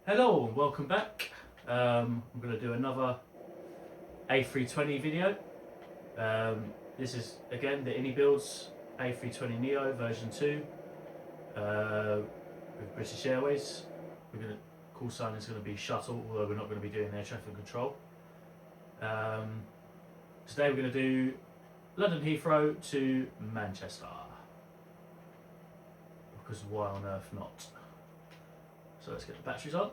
Hello and welcome back. I'm going to do another A320 video. This is again the Ini Builds A320 Neo version 2 with British Airways. Call sign is going to be shuttle, although we're not going to be doing air traffic control. Today we're going to do London Heathrow to Manchester, because why on earth not? So let's get the batteries on.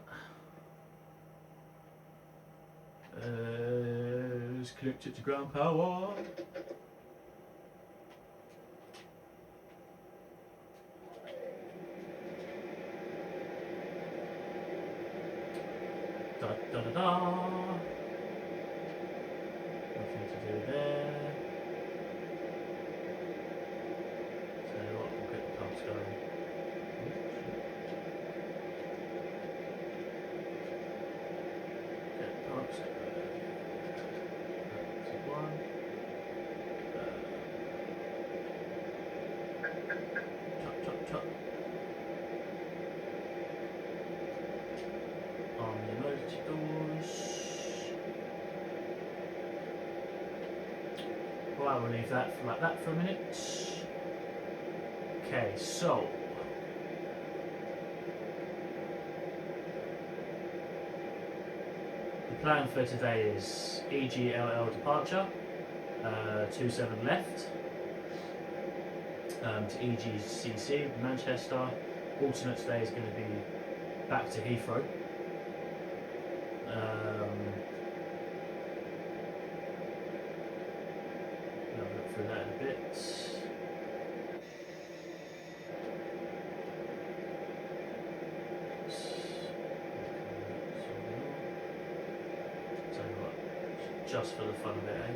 Let's connect it to ground power. Da da da da. Nothing to do there. Tell you what, we'll get the pumps going. Get the pumps going. That's one. Chop, chop, chop. On the emergency doors. Right, we'll leave that like that for a minute. Okay, so the plan for today is EGLL departure, 27 left, to EGCC, Manchester. Alternate today is going to be back to Heathrow. I'll look through that in a bit. So what, just for the fun of it, eh?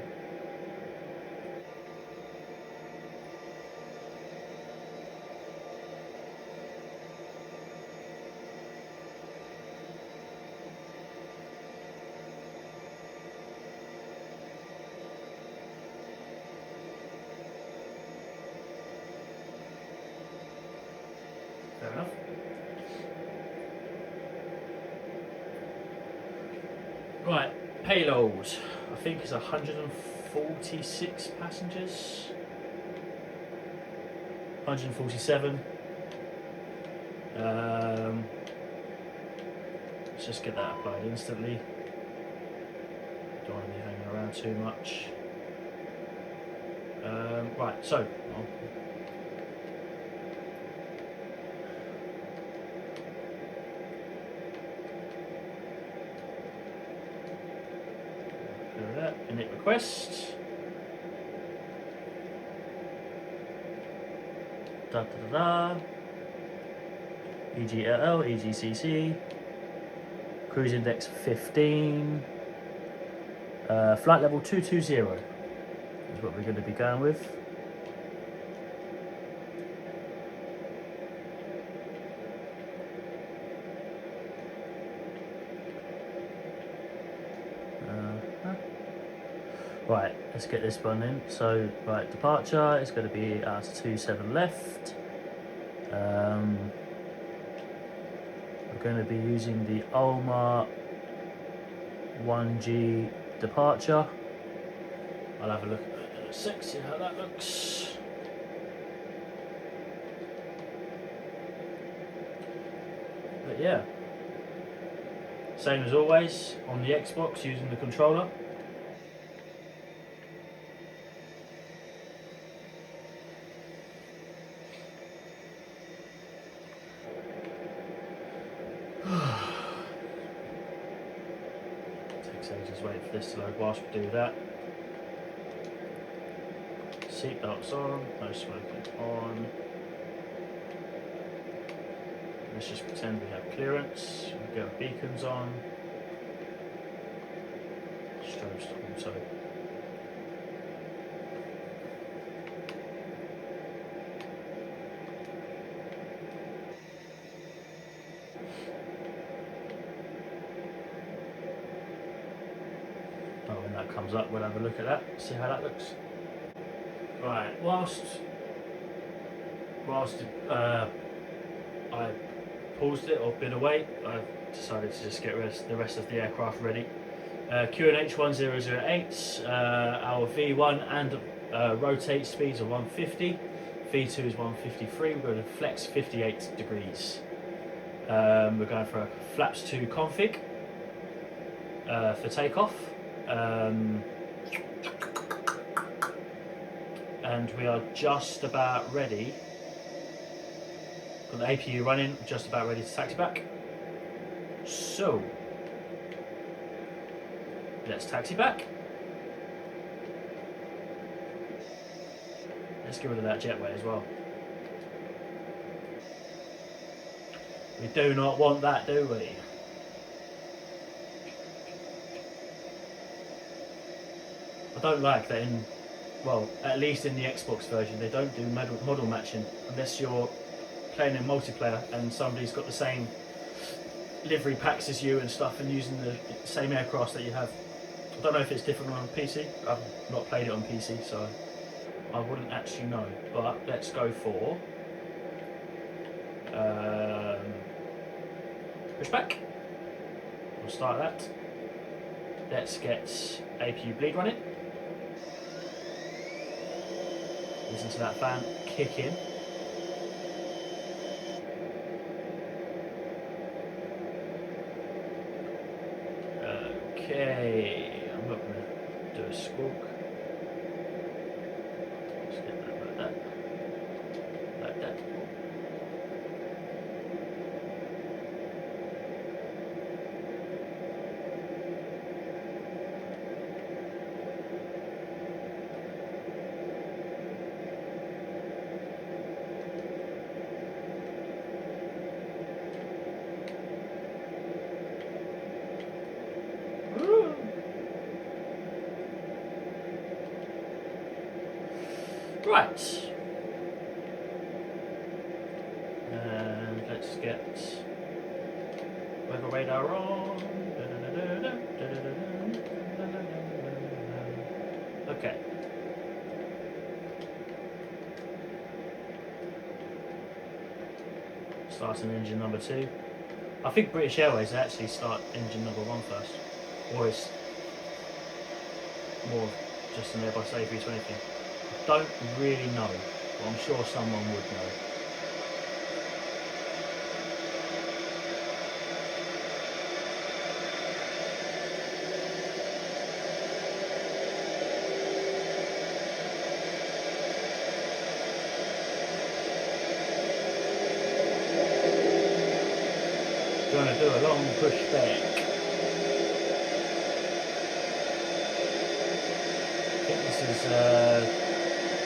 Fair enough. Right, payload. I think it's 146 passengers. 147. Let's just get that applied instantly. Don't want to be hanging around too much. Right, so init request. Da da da da. EGLL, EGCC. Cruise index 15. Flight level 220 is what we're going to be going with. Right, let's get this one in. So, right, departure is going to be out to 27 left. We're going to be using the Ulma 1G departure. I'll have a look at it in a sec, see how that looks. But yeah, same as always on the Xbox using the controller. Takes ages waiting for this to load whilst we do that. Seatbelts on, no smoking on. Let's just pretend we have clearance. We'll get our beacons on. Strobe stop also. Oh, when that comes up, we'll have a look at that, see how that looks. Right, whilst I paused it or been away, I've decided to just get the rest of the aircraft ready. QNH 1008, our V1 and rotate speeds are 150, V2 is 153, we're going to flex 58 degrees. We're going for a flaps 2 config for takeoff. And we are just about ready. Got the APU running, just about ready to taxi back. So, let's taxi back. Let's get rid of that jetway as well. We do not want that, do we? I don't like that in, well, at least in the Xbox version, they don't do model matching unless you're playing in multiplayer and somebody's got the same livery packs as you and stuff and using the same aircraft that you have. I don't know if it's different on PC. I've not played it on PC, so I wouldn't actually know. But let's go for pushback. We'll start that. Let's get APU bleed running. Listen to that fan kick in. Okay, I'm not going to do a squawk. Just get that like that. Like that. Right, and let's get weather radar on. Okay. Starting engine number 2. I think British Airways actually start engine number 1 first, or it's more just an Airbus A320 thing. Don't really know, but I'm sure someone would know. Going to do a long push back. I think this is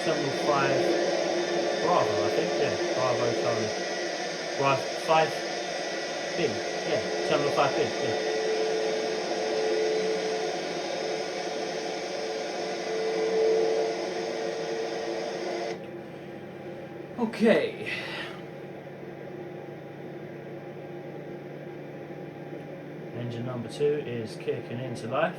Terminal 5 Bravo, I think, yeah, Bravo Charlie. Right, 5B, yeah, Terminal 5B, yeah. Okay. Engine number 2 is kicking into life.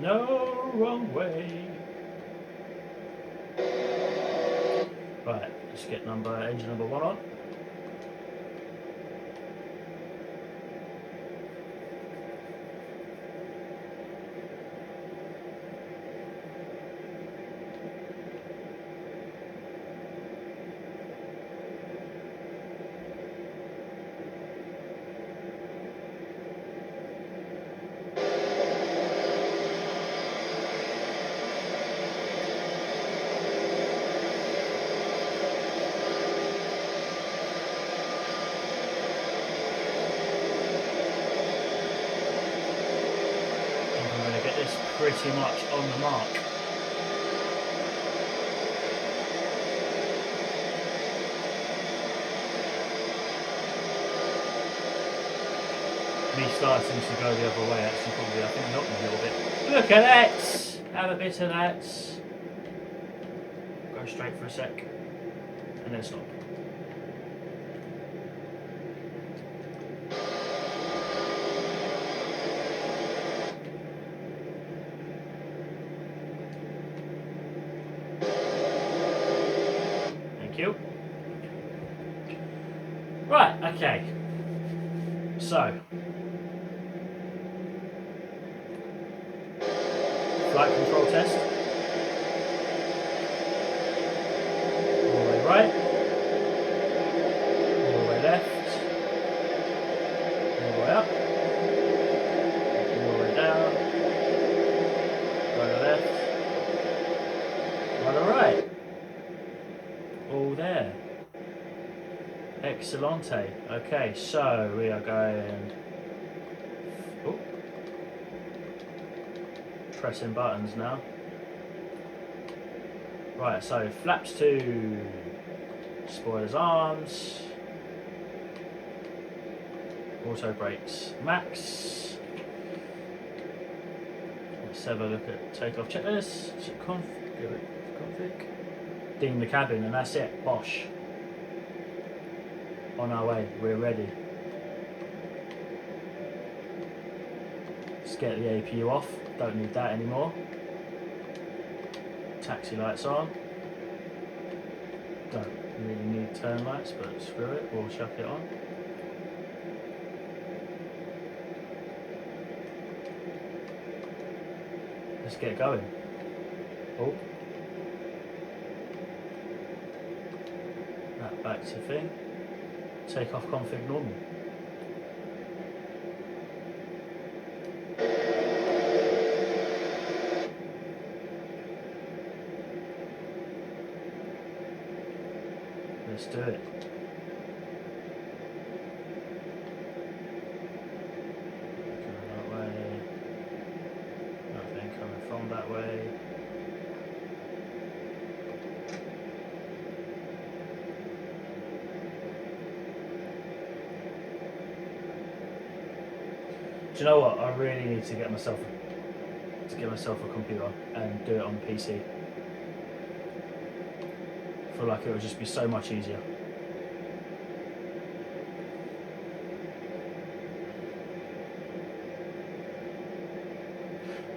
No, wrong way. Right, let's get engine number 1 on. Pretty much on the mark. Me starting to go the other way actually probably, I think, helped me a little bit. Look at that! Have a bit of that. Go straight for a sec. And then stop. Thank you. Right, okay. So, flight control test. All the way right. All the way left. All the way up. All the way down. Right or left. Right or right. All there. Excellente. Okay, so we are going. Oh, pressing buttons now. Right, so flaps to spoilers arms. Auto brakes max. Let's have a look at takeoff checklist. Give it config. Ding the cabin, and that's it. Bosh. On our way, we're ready. Let's get the APU off, don't need that anymore. Taxi lights on. Don't really need turn lights, but screw it, we'll chuck it on. Let's get going. Oh. That back to thing. Takeoff config normal. Let's do it. Coming that way. Nothing coming from that way. Do you know what? I really need to get myself a computer and do it on the PC. I feel like it would just be so much easier.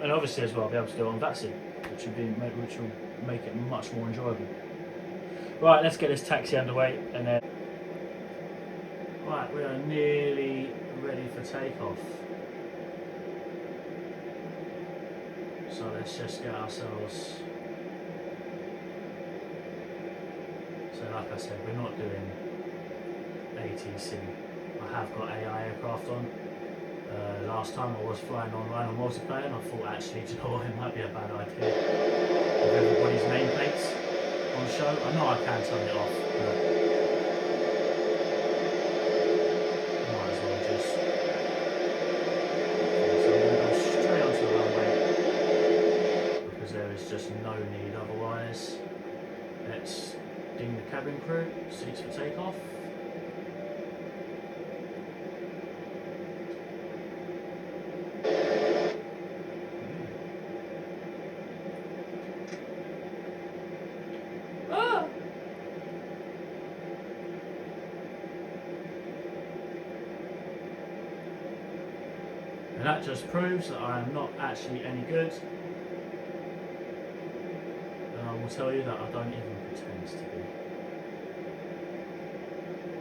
And obviously as well, I'll be able to do it on VATSI, which will make it much more enjoyable. Right, let's get this taxi underway, and then. Right, we are nearly ready for takeoff. So let's just get ourselves. So like I said, we're not doing ATC. I have got AI aircraft on. Last time I was flying online on multiplayer, and I thought actually, do you know what, it might be a bad idea with everybody's nameplates on show. I know I can turn it off, but might as well just. So I'm going to go straight onto the runway because there is just no need otherwise. Let's ding the cabin crew, seats for takeoff. And that just proves that I am not actually any good. And I will tell you that I don't even pretend to be.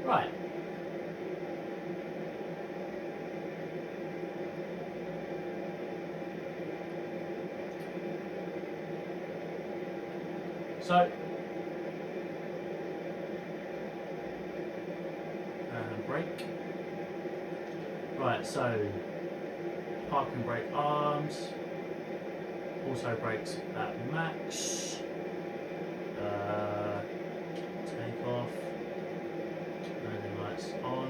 Right. So, brake. Right, so park and brake arms, auto brakes at max, take off, landing lights on,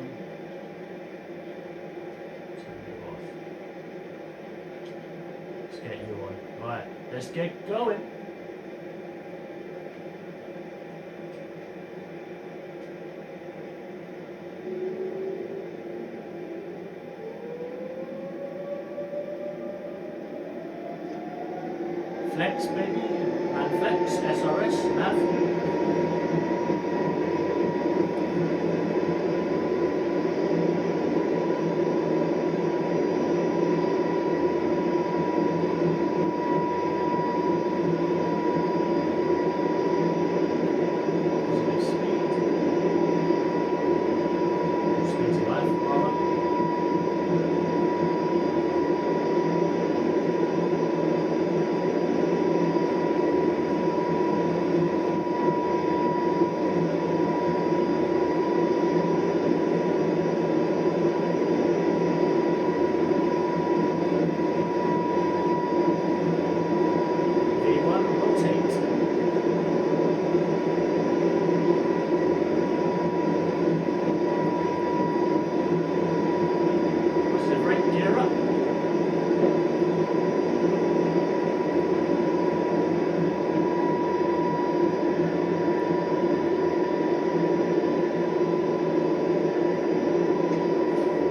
turn you off. Let's get you on. Right, let's get going. Flex, baby. Man Flex, SRS, nav.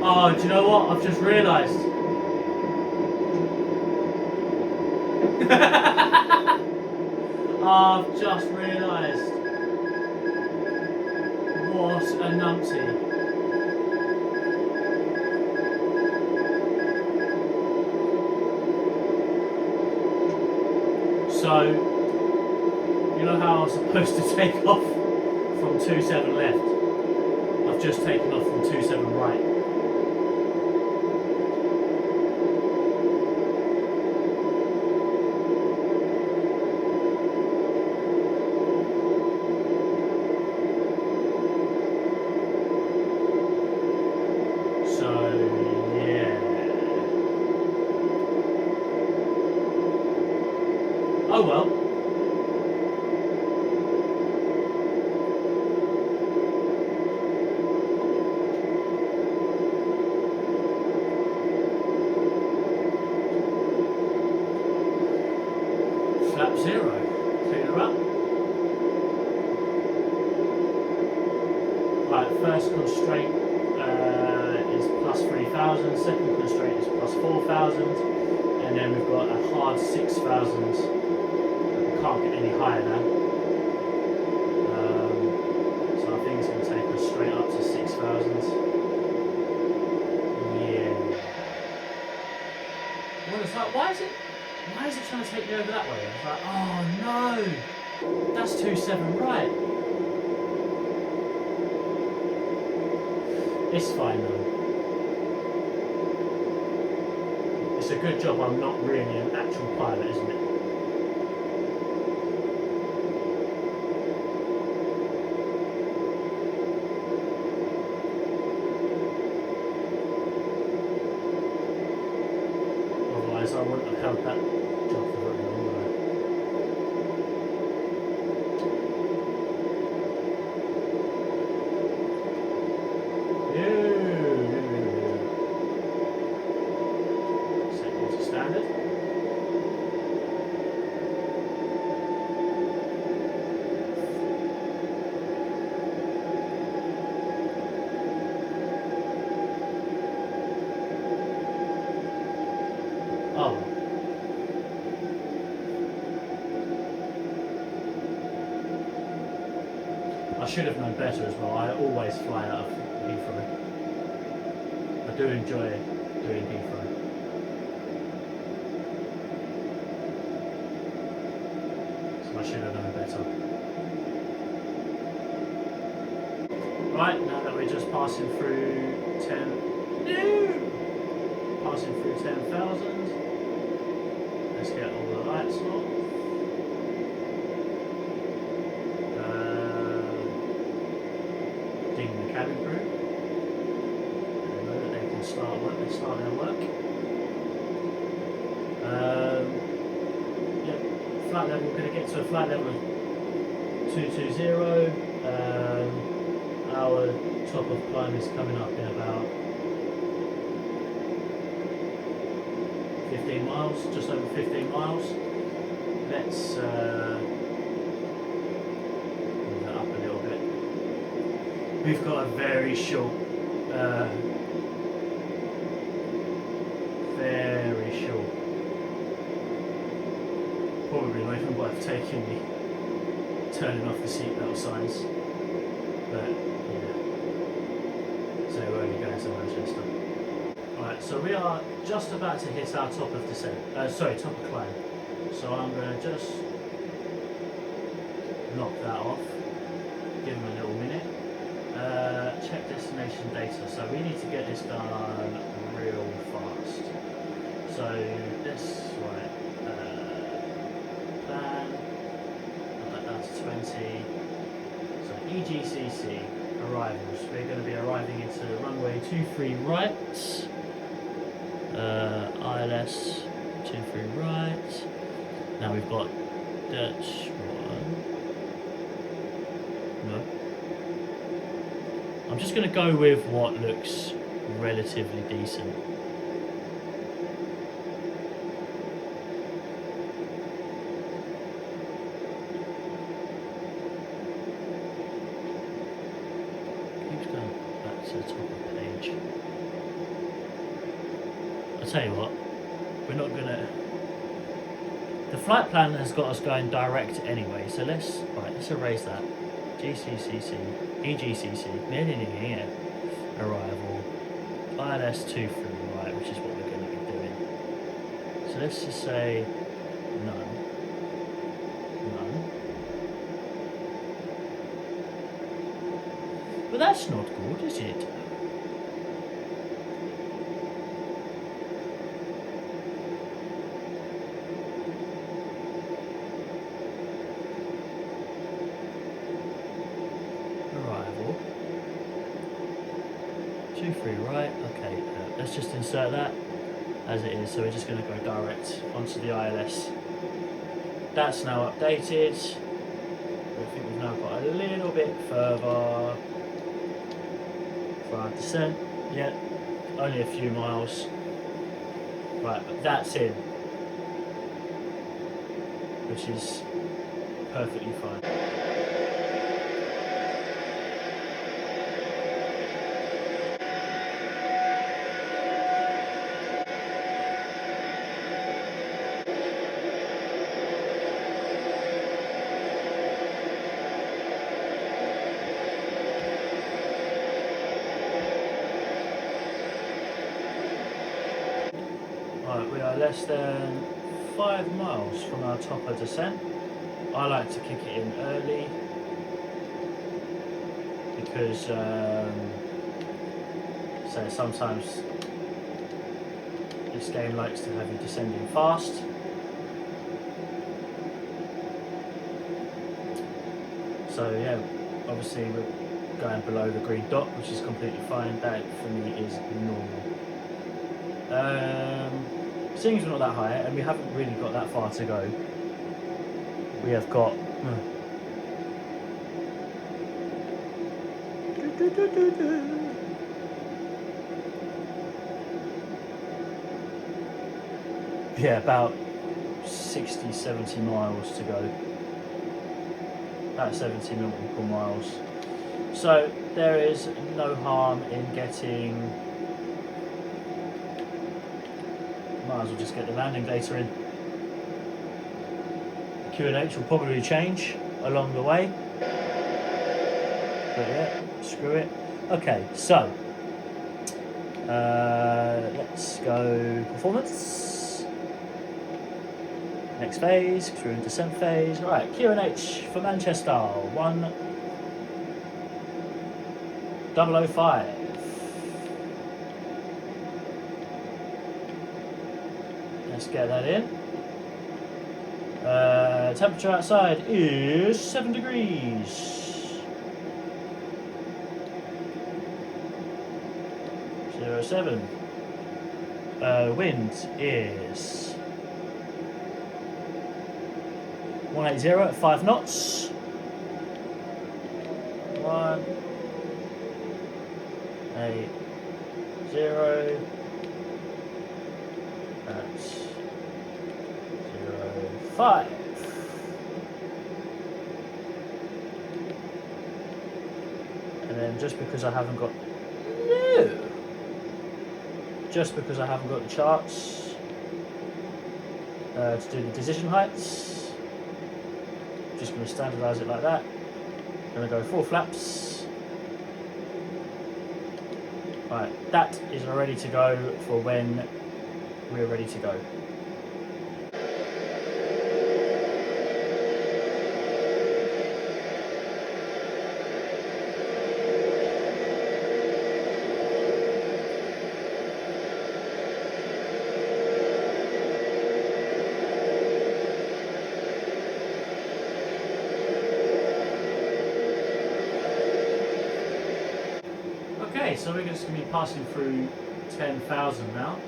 Oh, do you know what? I've just realised. I've just realised. What a numpty. So, you know how I was supposed to take off from 27 left? I've just taken off from 27 right. Oh well. Flap 0. Clear her up. Right, first constraint is plus 3,000, second constraint is plus 4,000, and then we've got a hard 6,000. Can't get any higher now. So I think it's going to take us straight up to 6,000. Yeah. Well, it's like, why is it trying to take me over that way? It's like, oh no, that's 27 right. It's fine though. It's a good job I'm not really an actual pilot, isn't it? I wouldn't have held that job for very long, would I? Set to standard. Oh. I should have known better as well. I always fly out of Heathrow. I do enjoy doing Heathrow. So I should have known better. Right, now that we're just passing through 10,000. Let's get all the lights on. Ding the cabin crew. They know that they can start their work. Yep, flight level, we're going to get to a flight level of 220. Our top of climb is coming up in about 15 miles, just over 15 miles. Let's move that up a little bit. We've got a very short, not even worth taking me turning off the seatbelt signs. But yeah, so we're only going to Manchester. Right, so we are just about to hit our top of descent. Sorry, top of climb. So I'm going to just knock that off. Give them a little minute. Check destination data. So we need to get this done real fast. So this plan. Put that down to 20. So EGCC arrivals. We're going to be arriving into runway 23 right. ILS 23 right. Now we've got Dutch one. No. I'm just going to go with what looks relatively decent. Keeps going back to the top of the page. I'll tell you what, we're not going to... The flight plan has got us going direct anyway, so let's erase that. GCCC, EGCC, arrival, ILS 23 right, which is what we're going to be doing. So let's just say none. But that's not good, is it? Arrival 23 right. Okay, let's just insert that as it is. So we're just going to go direct onto the ILS. That's now updated. I think we've now got a little bit further for our descent. Yeah, only a few miles. Right, but that's in, which is perfectly fine. Right, we are less than 5 miles from our top of descent. I like to kick it in early because so sometimes this game likes to have you descending fast. So yeah, obviously we're going below the green dot, which is completely fine. That for me is normal. Seeing as we're not that high and we haven't really got that far to go, we have got yeah, about 60-70 miles to go. About 70 nautical miles. So there is no harm in getting... Might as well just get the landing data in. QNH will probably change along the way. But yeah, screw it. Okay, so let's go performance. Next phase, because we're in descent phase. Right, QNH for Manchester, 1005. Let's get that in. Temperature outside is 7 degrees. 07. Wind is 180 at 5 knots. 180 at 05. And then just because I haven't got the charts to do the decision heights, just going to standardise it like that. Going to go 4 flaps. Right, that is ready to go for when we're ready to go. Okay, so we're just going to be passing through 10,000 now.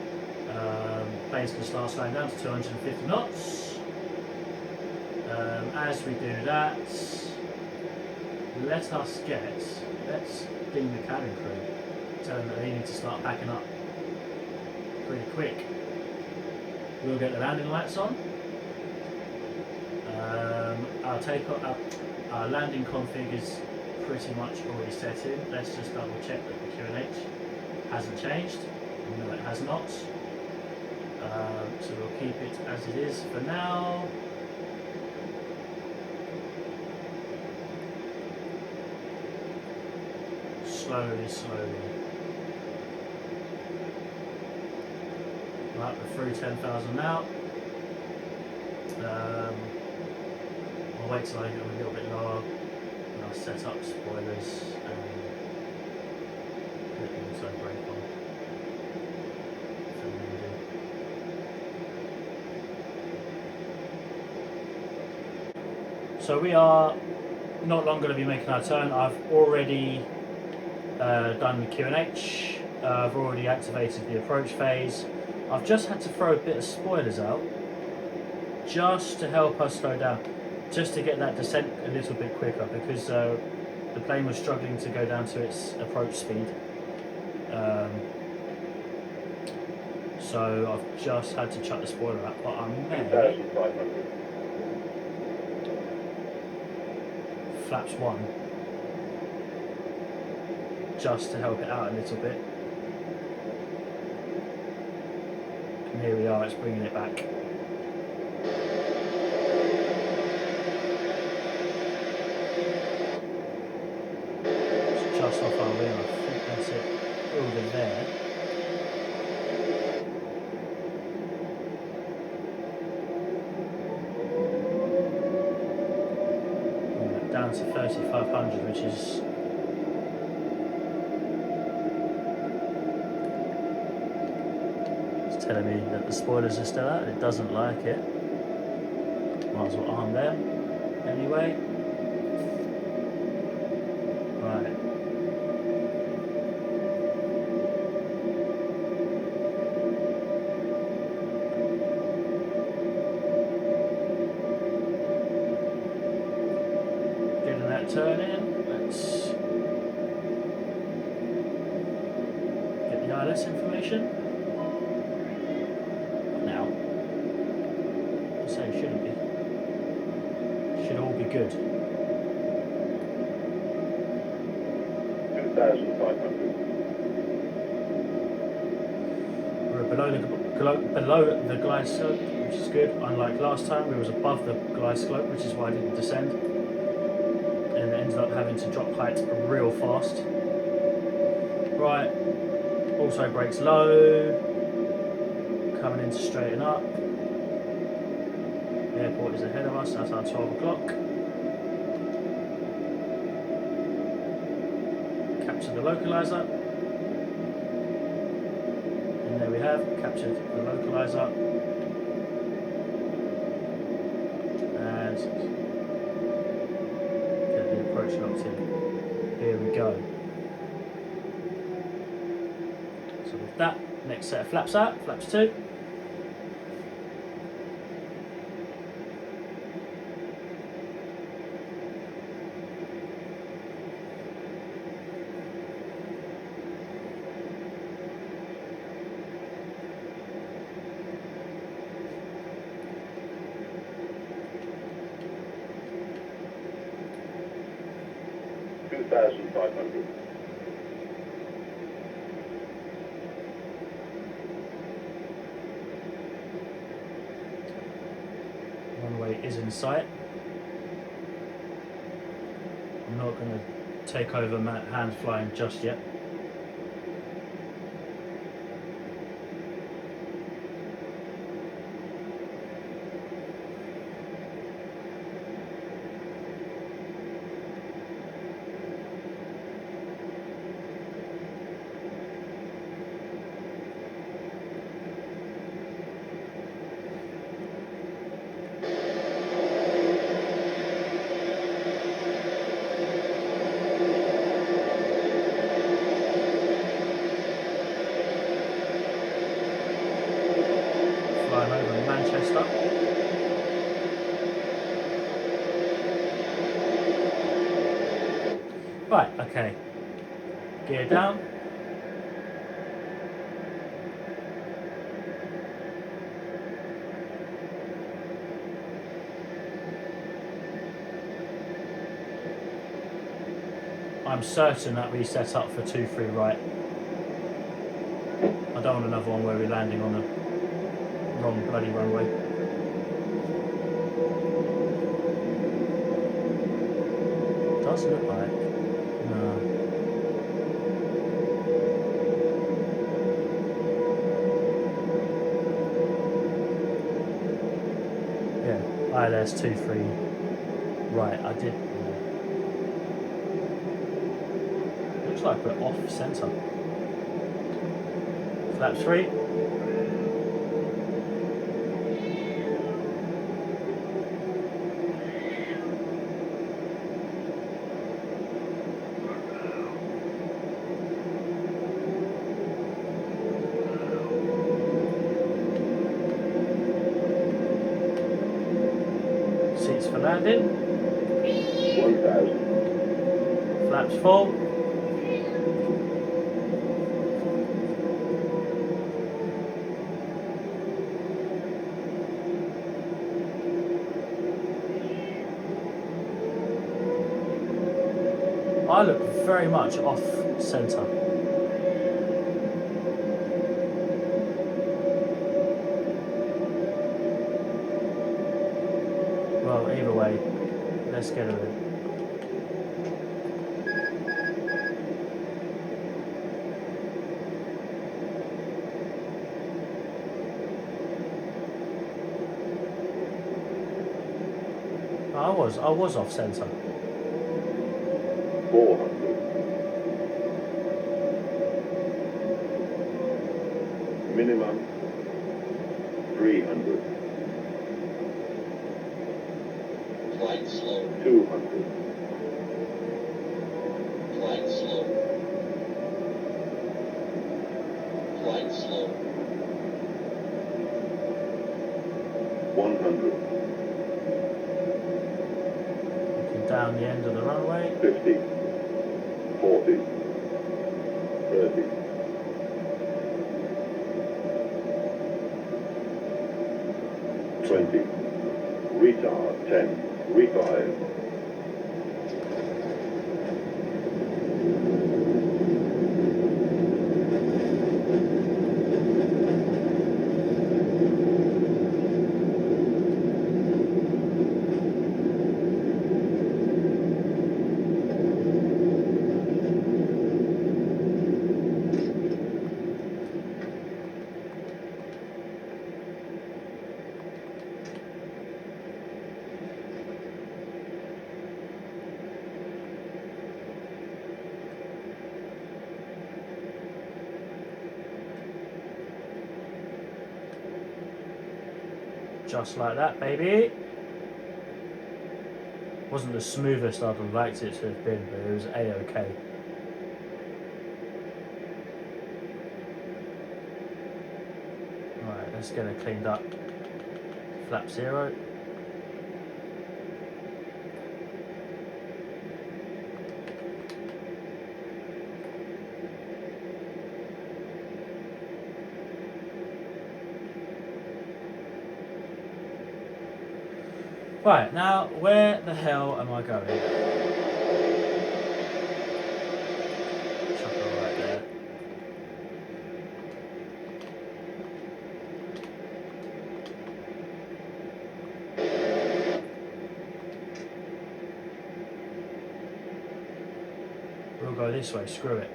Planes can start slowing down to 250 knots. As we do that, let's ding the cabin crew, tell them that they need to start packing up pretty quick. We'll get the landing lights on. Our landing config is pretty much already set in. Let's just double check that the QNH hasn't changed. No, it has not. So we'll keep it as it is for now. Slowly. Right, we're through 10,000 now. I'll wait till I get a little bit lower. I'll set up spoilers and hit the auto brake on if needed. So we are not long going to be making our turn. I've already done the QNH. I've already activated the approach phase. I've just had to throw a bit of spoilers out just to help us slow down, just to get that descent a little bit quicker, because the plane was struggling to go down to its approach speed. So I've just had to chuck the spoiler out, but I may flaps 1 just to help it out a little bit. And here we are, it's bringing it back. Just off our wing, I think that's it, over there. Down to 3,500, which is it's telling me that the spoilers are still out. It doesn't like it. Might as well arm them anyway. Right. Getting that turn in. Let's get the ILS information. Now. I say it shouldn't be. Should all be good. 2,500. We're below the glide slope, which is good. Unlike last time, we was above the glide slope, which is why I didn't descend. And it ended up having to drop height real fast. Right, auto brakes low, coming in to straighten up. The airport is ahead of us, that's our 12 o'clock. Capture the localizer. And there we have, captured the localizer. And get the approach locked in. Here we go. So with that, next set of flaps out, flaps 2. Runway is in sight. I'm not going to take over hands flying just yet. Flying over Manchester. Right, okay. Gear down. I'm certain that we set up for 2-3 right. I don't want another one where we're landing on the wrong bloody runway. Does look like. No. Yeah, ILS 2-3 right. I did. Looks like we're off centre. Flap 3. Seats for landing. 1000. Flaps full. I look very much off centre. Well, either way, let's get her in. I was off centre. 400. Minimum 300. Flight slow. 200. Flight slow. Flight slow. 100. Looking down the end of the runway. 50. 40. 30. 20. Retard 10. Revive. Just like that, baby. Wasn't the smoothest I'd have liked it to have been, but it was a-okay. Alright, let's get it cleaned up. Flap 0. Right, now where the hell am I going? Chuck her right there. We'll go this way, screw it.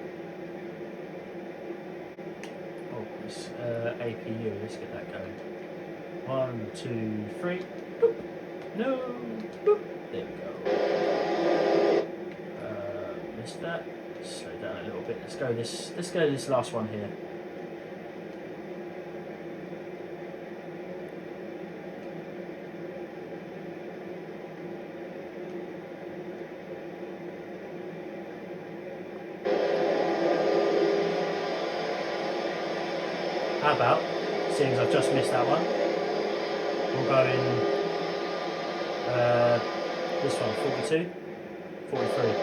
Oh, it's APU, let's get that going. 1, 2, 3. Boop. No, boop. There we go. Missed that. Slow down a little bit. Let's go this last one here. How about, seeing as I've just missed that one, we'll go in this one, 42, 43.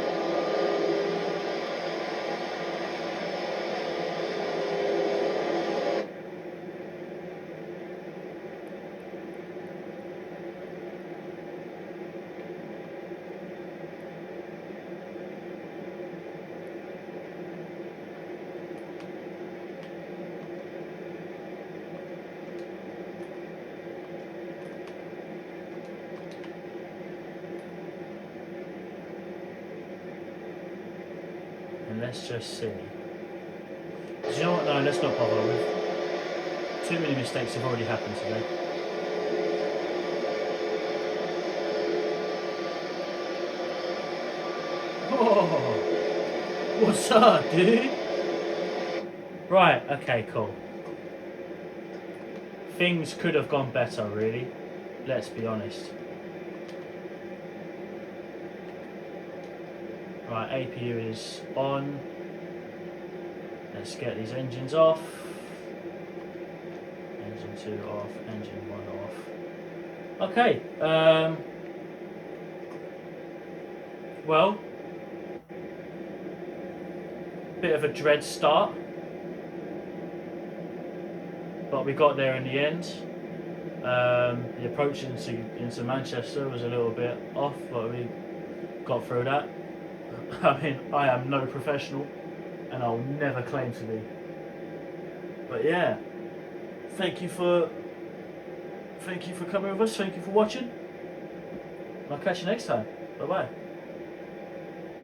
And let's just see. Do you know what? No, let's not bother with. Too many mistakes have already happened today. Oh, what's up, dude? Right, okay, cool. Things could have gone better, really. Let's be honest. Right, APU is on. Let's get these engines off. Engine 2 off, engine 1 off. Okay, well, bit of a dread start, but we got there in the end. The approach into Manchester was a little bit off, but we got through that. I mean, I am no professional, and I'll never claim to be. But yeah, thank you for coming with us. Thank you for watching. I'll catch you next time. Bye bye.